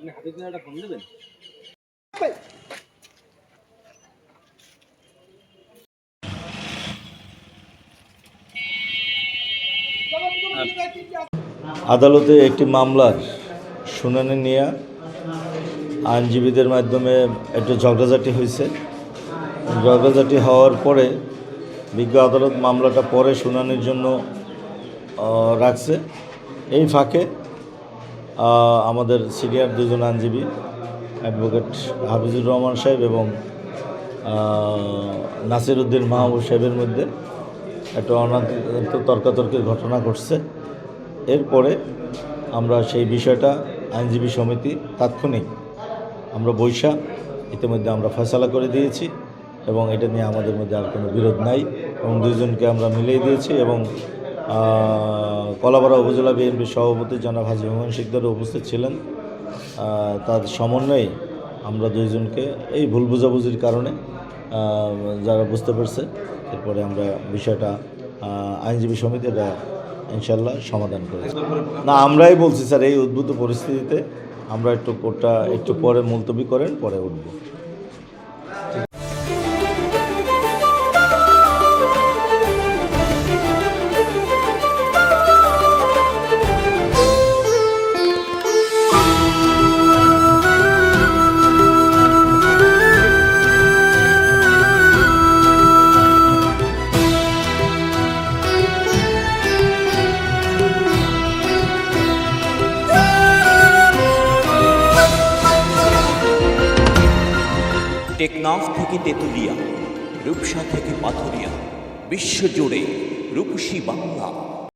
আপনি হাতে একটা ফোন দেবেন। আদালতে একটি মামলার শুনানি নিয়ে আইনজীবীদের মাধ্যমে একটু ঝগড়াঝাটি হয়েছে। ঝগড়াঝাটি হওয়ার পরে বিজ্ঞ আদালত মামলাটা পরে শুনানির জন্য রাখছে। এই ফাঁকে আমাদের সিনিয়র দুজন আইনজীবী অ্যাডভোকেট হাফিজুর রহমান সাহেব এবং নাসির উদ্দিন মাহবুব সাহেবের মধ্যে একটা অনান্ত তর্কাতর্কির ঘটনা ঘটছে। এরপরে আমরা সেই বিষয়টা আইনজীবী সমিতি তাৎক্ষণিক আমরা বৈশা ইতিমধ্যে আমরা ফয়সালা করে দিয়েছি এবং এটা নিয়ে আমাদের মধ্যে আর কোনো বিরোধ নাই এবং দুইজনকে আমরা মিলিয়ে দিয়েছি এবং কলাপাড়া উপজেলা বিএনপির সভাপতি জনাব হাজী হুমায়ুন শিকদারও উপস্থিত ছিলেন। তার সমন্বয়ে আমরা দুইজনকে এই ভুল বুঝাবুঝির কারণে যারা বুঝতে পারছে এরপরে আমরা বিষয়টা আইনজীবী সমিতি এটা ইনশাল্লাহ সমাধান করেছি। না, আমরাই বলছি স্যার এই উদ্ভূত পরিস্থিতিতে আমরা কোর্টটা একটু পরে মুলতবি করেন, পরে উঠব। টেকনাফ থেকে তেঁতুলিয়া, রূপসা থেকে পাথুরিয়া, বিশ্বজুড়ে রূপসী বাংলা।